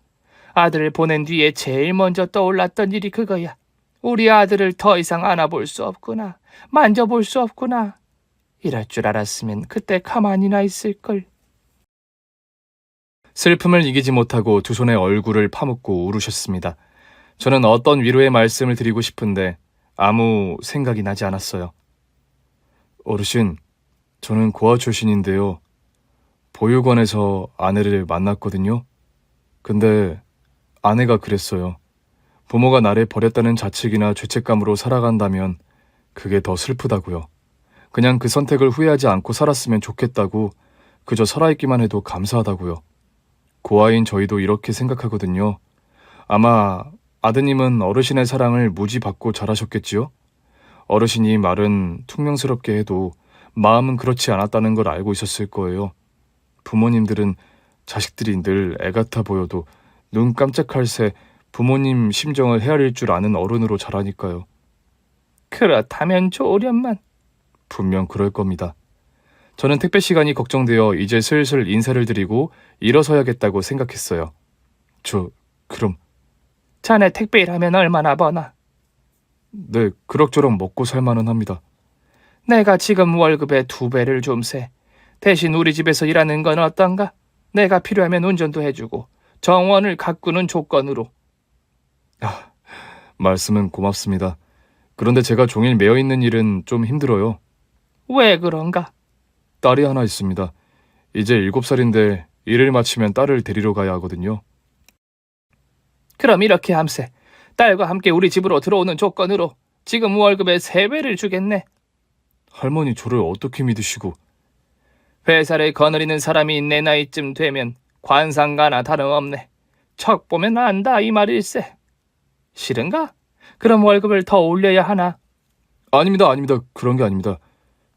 아들을 보낸 뒤에 제일 먼저 떠올랐던 일이 그거야. 우리 아들을 더 이상 안아볼 수 없구나. 만져볼 수 없구나. 이럴 줄 알았으면 그때 가만히나 있을걸. 슬픔을 이기지 못하고 두 손에 얼굴을 파묻고 울으셨습니다. 저는 어떤 위로의 말씀을 드리고 싶은데 아무 생각이 나지 않았어요. 어르신, 저는 고아 출신인데요. 보육원에서 아내를 만났거든요. 근데 아내가 그랬어요. 부모가 나를 버렸다는 자책이나 죄책감으로 살아간다면 그게 더 슬프다고요. 그냥 그 선택을 후회하지 않고 살았으면 좋겠다고, 그저 살아있기만 해도 감사하다고요. 고아인 저희도 이렇게 생각하거든요. 아마 아드님은 어르신의 사랑을 무지 받고 자라셨겠지요? 어르신이 말은 퉁명스럽게 해도 마음은 그렇지 않았다는 걸 알고 있었을 거예요. 부모님들은 자식들이 늘 애같아 보여도 눈 깜짝할 새 부모님 심정을 헤아릴 줄 아는 어른으로 자라니까요. 그렇다면 좋으련만. 분명 그럴 겁니다. 저는 택배 시간이 걱정되어 이제 슬슬 인사를 드리고 일어서야겠다고 생각했어요. 그럼. 자네 택배 일하면 얼마나 버나? 네, 그럭저럭 먹고 살만은 합니다. 내가 지금 월급의 2배를 좀 세. 대신 우리 집에서 일하는 건 어떤가? 내가 필요하면 운전도 해주고 정원을 가꾸는 조건으로. 말씀은 고맙습니다. 그런데 제가 종일 매여 있는 일은 좀 힘들어요. 왜 그런가? 딸이 하나 있습니다. 이제 7살인데 일을 마치면 딸을 데리러 가야 하거든요. 그럼 이렇게 함세. 딸과 함께 우리 집으로 들어오는 조건으로 지금 월급의 3배를 주겠네. 할머니 저를 어떻게 믿으시고. 회사를 거느리는 사람이 내 나이쯤 되면 관상가나 다름없네. 척 보면 안다 이 말일세. 싫은가? 그럼 월급을 더 올려야 하나? 아닙니다. 그런 게 아닙니다.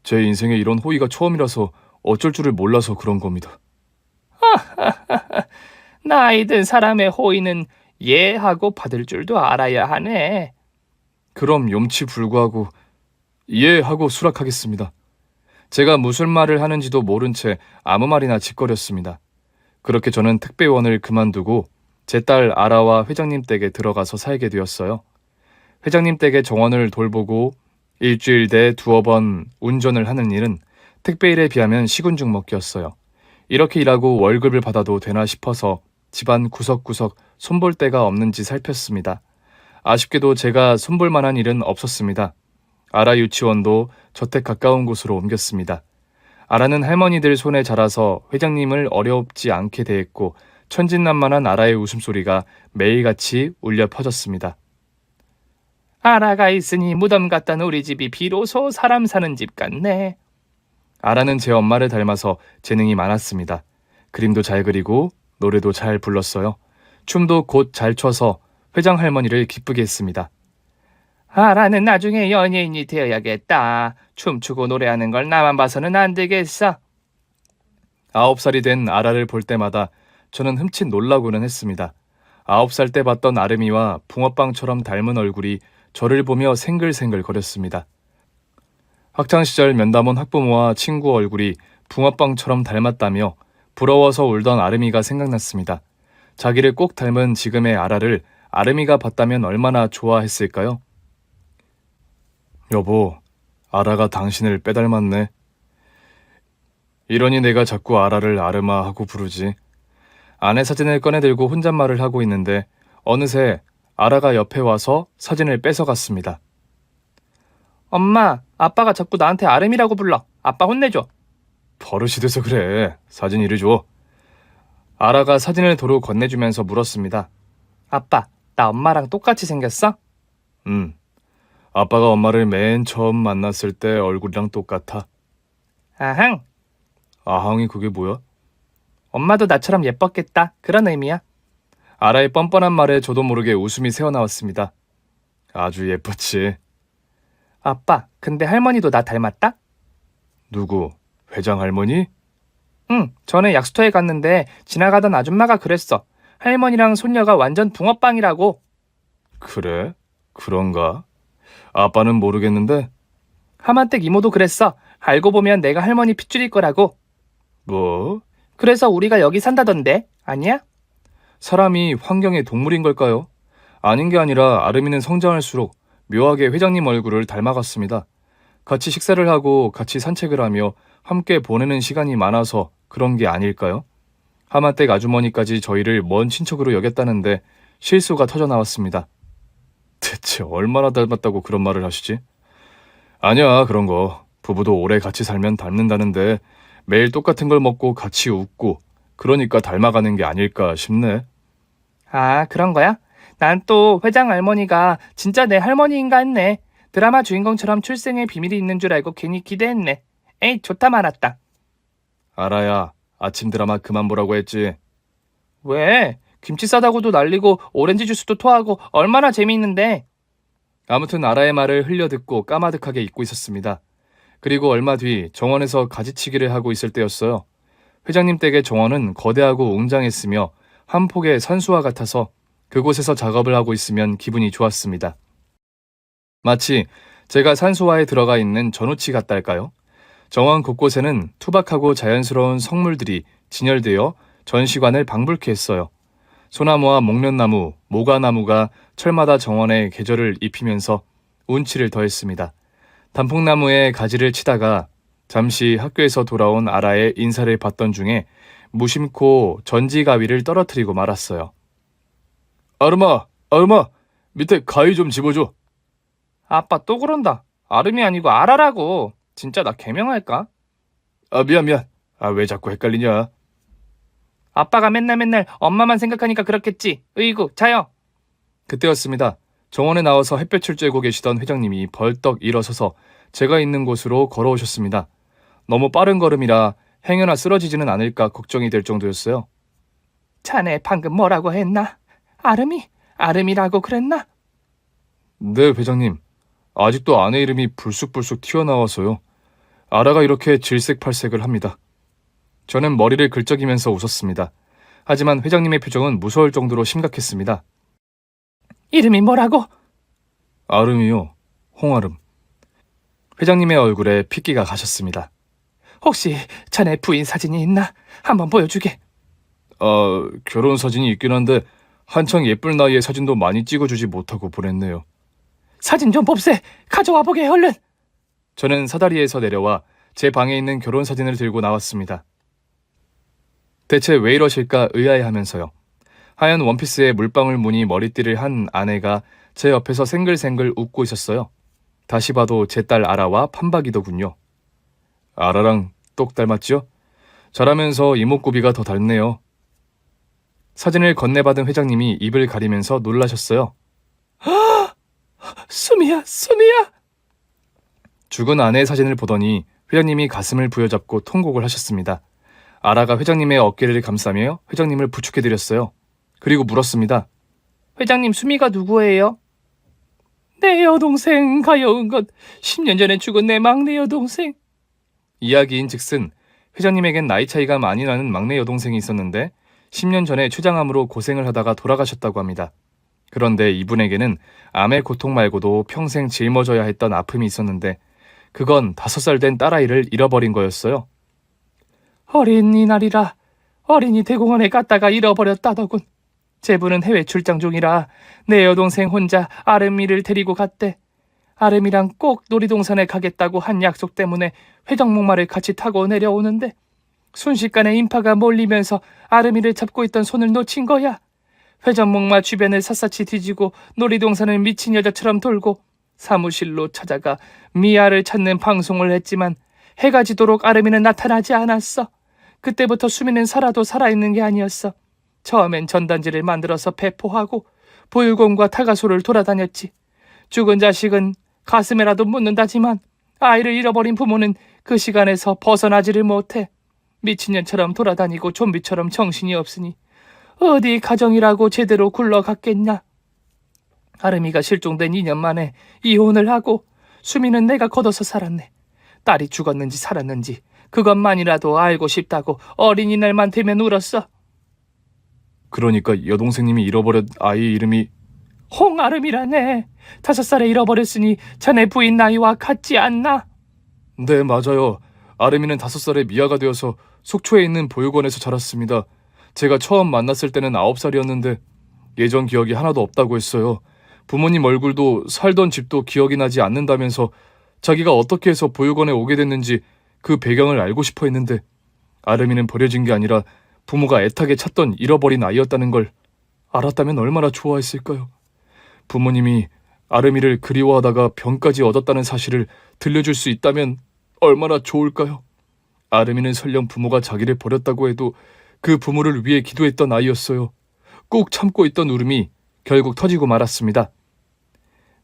제 인생에 이런 호의가 처음이라서 어쩔 줄을 몰라서 그런 겁니다. 나이 든 사람의 호의는 예하고 받을 줄도 알아야 하네. 그럼 염치불구하고 이해하고 수락하겠습니다. 제가 무슨 말을 하는지도 모른 채 아무 말이나 짓거렸습니다. 그렇게 저는 택배원을 그만두고 제 딸 아라와 회장님 댁에 들어가서 살게 되었어요. 회장님 댁의 정원을 돌보고 일주일에 2번 운전을 하는 일은 택배 일에 비하면 시군죽 먹기였어요. 이렇게 일하고 월급을 받아도 되나 싶어서 집안 구석구석 손볼 데가 없는지 살폈습니다. 아쉽게도 제가 손볼 만한 일은 없었습니다. 아라 유치원도 저택 가까운 곳으로 옮겼습니다. 아라는 할머니들 손에 자라서 회장님을 어렵지 않게 대했고 천진난만한 아라의 웃음소리가 매일같이 울려 퍼졌습니다. 아라가 있으니 무덤 같던 우리 집이 비로소 사람 사는 집 같네. 아라는 제 엄마를 닮아서 재능이 많았습니다. 그림도 잘 그리고 노래도 잘 불렀어요. 춤도 곧 잘 춰서 회장 할머니를 기쁘게 했습니다. 아라는 나중에 연예인이 되어야겠다. 춤추고 노래하는 걸 나만 봐서는 안 되겠어. 9살이 된 아라를 볼 때마다 저는 흠칫 놀라고는 했습니다. 9살 때 봤던 아름이와 붕어빵처럼 닮은 얼굴이 저를 보며 생글생글 거렸습니다. 학창시절 면담원 학부모와 친구 얼굴이 붕어빵처럼 닮았다며 부러워서 울던 아름이가 생각났습니다. 자기를 꼭 닮은 지금의 아라를 아름이가 봤다면 얼마나 좋아했을까요? 여보, 아라가 당신을 빼닮았네. 이러니 내가 자꾸 아라를 아르마 하고 부르지. 아내 사진을 꺼내들고 혼잣말을 하고 있는데 어느새 아라가 옆에 와서 사진을 뺏어갔습니다. 엄마, 아빠가 자꾸 나한테 아름이라고 불러. 아빠 혼내줘. 버릇이 돼서 그래. 사진 이리 줘. 아라가 사진을 도로 건네주면서 물었습니다. 아빠, 나 엄마랑 똑같이 생겼어? 아빠가 엄마를 맨 처음 만났을 때 얼굴이랑 똑같아. 아항, 아항이 그게 뭐야? 엄마도 나처럼 예뻤겠다. 그런 의미야. 아라의 뻔뻔한 말에 저도 모르게 웃음이 새어나왔습니다. 아주 예뻤지. 아빠, 근데 할머니도 나 닮았다? 누구? 회장 할머니? 응, 전에 약수터에 갔는데 지나가던 아줌마가 그랬어. 할머니랑 손녀가 완전 붕어빵이라고. 그래? 그런가? 아빠는 모르겠는데. 하마댁 이모도 그랬어. 알고 보면 내가 할머니 핏줄일 거라고. 뭐? 그래서 우리가 여기 산다던데. 아니야? 사람이 환경의 동물인 걸까요? 아닌 게 아니라 아름이는 성장할수록 묘하게 회장님 얼굴을 닮아갔습니다. 같이 식사를 하고 같이 산책을 하며 함께 보내는 시간이 많아서 그런 게 아닐까요? 하마댁 아주머니까지 저희를 먼 친척으로 여겼다는데 실수가 터져나왔습니다. 대체 얼마나 닮았다고 그런 말을 하시지? 아니야, 그런 거. 부부도 오래 같이 살면 닮는다는데 매일 똑같은 걸 먹고 같이 웃고 그러니까 닮아가는 게 아닐까 싶네. 아, 그런 거야? 난 또 회장 할머니가 진짜 내 할머니인가 했네. 드라마 주인공처럼 출생의 비밀이 있는 줄 알고 괜히 기대했네. 에이, 좋다 말았다. 아라야, 아침 드라마 그만 보라고 했지. 왜? 김치 싸다고도 날리고 오렌지 주스도 토하고 얼마나 재미있는데. 아무튼 아라의 말을 흘려듣고 까마득하게 잊고 있었습니다. 그리고 얼마 뒤 정원에서 가지치기를 하고 있을 때였어요. 회장님 댁의 정원은 거대하고 웅장했으며 한 폭의 산수와 같아서 그곳에서 작업을 하고 있으면 기분이 좋았습니다. 마치 제가 산수화에 들어가 있는 전우치 같달까요? 정원 곳곳에는 투박하고 자연스러운 성물들이 진열되어 전시관을 방불케 했어요. 소나무와 목련나무, 모가나무가 철마다 정원에 계절을 입히면서 운치를 더했습니다. 단풍나무에 가지를 치다가 잠시 학교에서 돌아온 아라의 인사를 받던 중에 무심코 전지가위를 떨어뜨리고 말았어요. 아름아, 밑에 가위 좀 집어줘. 아빠 또 그런다. 아름이 아니고 아라라고. 진짜 나 개명할까? 아, 미안. 왜 자꾸 헷갈리냐? 아빠가 맨날 엄마만 생각하니까 그렇겠지. 으이구, 자요. 그때였습니다. 정원에 나와서 햇볕을 쬐고 계시던 회장님이 벌떡 일어서서 제가 있는 곳으로 걸어오셨습니다. 너무 빠른 걸음이라 행여나 쓰러지지는 않을까 걱정이 될 정도였어요. 자네 방금 뭐라고 했나? 아름이라고 그랬나? 네, 회장님. 아직도 아내 이름이 불쑥불쑥 튀어나와서요. 아라가 이렇게 질색팔색을 합니다. 저는 머리를 긁적이면서 웃었습니다. 하지만 회장님의 표정은 무서울 정도로 심각했습니다. 이름이 뭐라고? 아름이요. 홍아름. 회장님의 얼굴에 핏기가 가셨습니다. 혹시 자네 부인 사진이 있나? 한번 보여주게. 결혼 사진이 있긴 한데 한창 예쁠 나이에 사진도 많이 찍어주지 못하고 보냈네요. 사진 좀 봅세. 가져와 보게 얼른. 저는 사다리에서 내려와 제 방에 있는 결혼 사진을 들고 나왔습니다. 대체 왜 이러실까 의아해하면서요. 하얀 원피스에 물방울 무늬 머리띠를 한 아내가 제 옆에서 생글생글 웃고 있었어요. 다시 봐도 제 딸 아라와 판박이더군요. 아라랑 똑 닮았죠? 자라면서 이목구비가 더 닮네요. 사진을 건네받은 회장님이 입을 가리면서 놀라셨어요. 수미야. 죽은 아내의 사진을 보더니 회장님이 가슴을 부여잡고 통곡을 하셨습니다. 아라가 회장님의 어깨를 감싸며 회장님을 부축해드렸어요. 그리고 물었습니다. 회장님, 수미가 누구예요? 내 여동생 가여운 것. 10년 전에 죽은 내 막내 여동생. 이야기인 즉슨 회장님에겐 나이 차이가 많이 나는 막내 여동생이 있었는데 10년 전에 췌장암으로 고생을 하다가 돌아가셨다고 합니다. 그런데 이분에게는 암의 고통 말고도 평생 짊어져야 했던 아픔이 있었는데 그건 5살 된 딸아이를 잃어버린 거였어요. 어린이날이라 어린이 대공원에 갔다가 잃어버렸다더군. 제부는 해외 출장 중이라 내 여동생 혼자 아름이를 데리고 갔대. 아름이랑 꼭 놀이동산에 가겠다고 한 약속 때문에 회전목마를 같이 타고 내려오는데 순식간에 인파가 몰리면서 아름이를 잡고 있던 손을 놓친 거야. 회전목마 주변을 샅샅이 뒤지고 놀이동산을 미친 여자처럼 돌고 사무실로 찾아가 미아를 찾는 방송을 했지만 해가 지도록 아름이는 나타나지 않았어. 그때부터 수미는 살아도 살아있는 게 아니었어. 처음엔 전단지를 만들어서 배포하고 보육원과 타가소를 돌아다녔지. 죽은 자식은 가슴에라도 묻는다지만 아이를 잃어버린 부모는 그 시간에서 벗어나지를 못해. 미친년처럼 돌아다니고 좀비처럼 정신이 없으니 어디 가정이라고 제대로 굴러갔겠냐. 아름이가 실종된 2년 만에 이혼을 하고 수미는 내가 걷어서 살았네. 딸이 죽었는지 살았는지 그것만이라도 알고 싶다고 어린이날만 되면 울었어. 그러니까 여동생님이 잃어버린 아이 이름이 홍아름이라네. 5살에 잃어버렸으니 자네 부인 나이와 같지 않나? 네, 맞아요. 아름이는 5살에 미아가 되어서 속초에 있는 보육원에서 자랐습니다. 제가 처음 만났을 때는 9살이었는데 예전 기억이 하나도 없다고 했어요. 부모님 얼굴도 살던 집도 기억이 나지 않는다면서 자기가 어떻게 해서 보육원에 오게 됐는지 그 배경을 알고 싶어 했는데 아름이는 버려진 게 아니라 부모가 애타게 찾던 잃어버린 아이였다는 걸 알았다면 얼마나 좋아했을까요? 부모님이 아름이를 그리워하다가 병까지 얻었다는 사실을 들려줄 수 있다면 얼마나 좋을까요? 아름이는 설령 부모가 자기를 버렸다고 해도 그 부모를 위해 기도했던 아이였어요. 꾹 참고 있던 울음이 결국 터지고 말았습니다.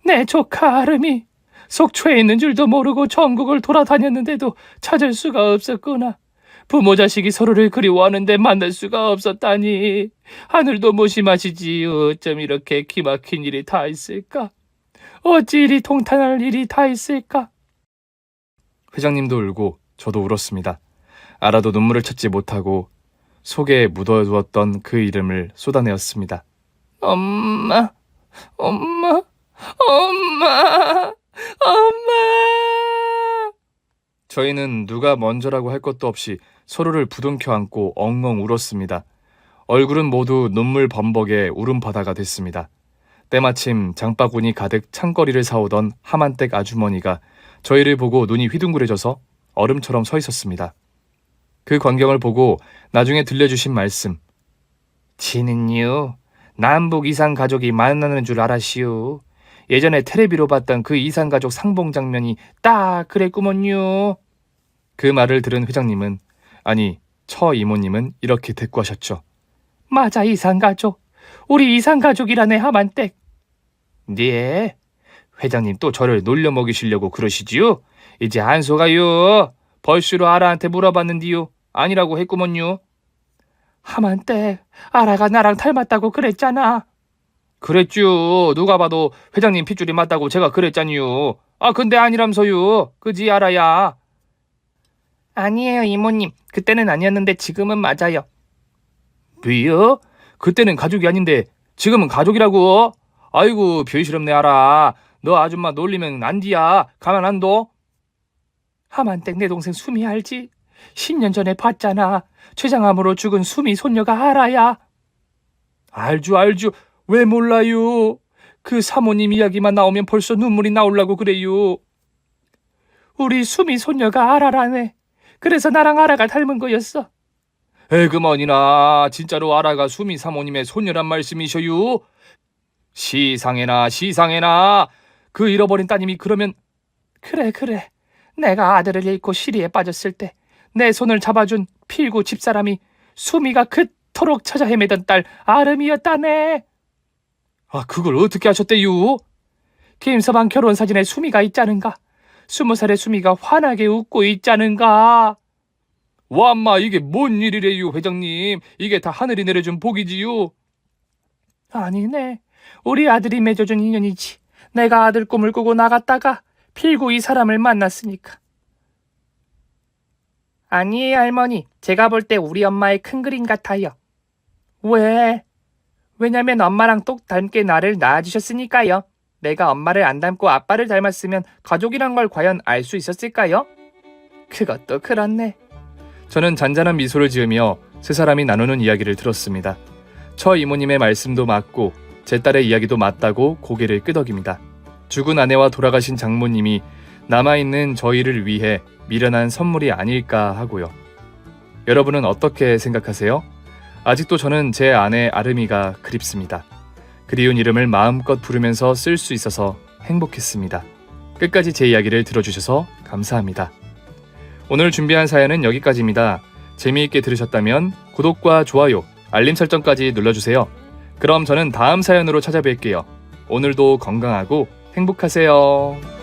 내 조카 아름이 속초에 있는 줄도 모르고 전국을 돌아다녔는데도 찾을 수가 없었구나. 부모 자식이 서로를 그리워하는데 만날 수가 없었다니. 하늘도 무심하시지. 어쩜 이렇게 기막힌 일이 다 있을까? 어찌 이리 통탄할 일이 다 있을까? 회장님도 울고 저도 울었습니다. 알아도 눈물을 찾지 못하고 속에 묻어두었던 그 이름을 쏟아내었습니다. 엄마, 엄마, 엄마, 엄마. 저희는 누가 먼저라고 할 것도 없이 서로를 부둥켜 안고 엉엉 울었습니다. 얼굴은 모두 눈물 범벅의 울음바다가 됐습니다. 때마침 장바구니 가득 창거리를 사오던 하만댁 아주머니가 저희를 보고 눈이 휘둥그레져서 얼음처럼 서 있었습니다. 그 광경을 보고 나중에 들려주신 말씀. 지는요, 남북 이산 가족이 만나는 줄 알았시오. 예전에 텔레비로 봤던 그 이산 가족 상봉 장면이 딱 그랬구먼요. 그 말을 들은 회장님은, 아니 처 이모님은 이렇게 대꾸하셨죠. 맞아, 이산 가족. 우리 이산 가족이라네, 하만댁. 네, 회장님 또 저를 놀려 먹이시려고 그러시지요? 이제 안 속아요. 벌수로 아라한테 물어봤는디요. 아니라고 했구먼요. 하만댁, 아라가 나랑 닮았다고 그랬잖아. 그랬죠. 누가 봐도 회장님 핏줄이 맞다고 제가 그랬잖요. 아, 근데 아니람서요. 그지, 아라야? 아니에요, 이모님. 그때는 아니었는데 지금은 맞아요. 뭐요? 그때는 가족이 아닌데 지금은 가족이라고? 아이고, 별시럽네, 아라. 너 아줌마 놀리면 안디야. 가만 안 둬? 하만댁 내 동생 수미 알지? 10년 전에 봤잖아. 췌장암으로 죽은 수미 손녀가 아라야. 알죠. 왜 몰라요? 그 사모님 이야기만 나오면 벌써 눈물이 나오려고 그래요. 우리 수미 손녀가 아라라네. 그래서 나랑 아라가 닮은 거였어. 에그머니나 진짜로 아라가 수미 사모님의 손녀란 말씀이셔요? 시상해나 그 잃어버린 따님이 그러면. 그래 내가 아들을 잃고 시리에 빠졌을 때 내 손을 잡아준 필구 집사람이 수미가 그토록 찾아 헤매던 딸 아름이었다네. 아, 그걸 어떻게 하셨대요? 김서방 결혼사진에 수미가 있자는가? 20살의 수미가 환하게 웃고 있자는가? 와엄마, 이게 뭔 일이래요, 회장님. 이게 다 하늘이 내려준 복이지요. 아니네, 우리 아들이 맺어준 인연이지. 내가 아들 꿈을 꾸고 나갔다가 필구 이 사람을 만났으니까. 아니에요, 할머니. 제가 볼 때 우리 엄마의 큰 그림 같아요. 왜? 왜냐면 엄마랑 똑 닮게 나를 낳아주셨으니까요. 내가 엄마를 안 닮고 아빠를 닮았으면 가족이란 걸 과연 알 수 있었을까요? 그것도 그렇네. 저는 잔잔한 미소를 지으며 세 사람이 나누는 이야기를 들었습니다. 처 이모님의 말씀도 맞고 제 딸의 이야기도 맞다고 고개를 끄덕입니다. 죽은 아내와 돌아가신 장모님이 남아있는 저희를 위해 미련한 선물이 아닐까 하고요. 여러분은 어떻게 생각하세요? 아직도 저는 제 아내 아름이가 그립습니다. 그리운 이름을 마음껏 부르면서 쓸 수 있어서 행복했습니다. 끝까지 제 이야기를 들어주셔서 감사합니다. 오늘 준비한 사연은 여기까지입니다. 재미있게 들으셨다면 구독과 좋아요, 알림 설정까지 눌러주세요. 그럼 저는 다음 사연으로 찾아뵐게요. 오늘도 건강하고 행복하세요.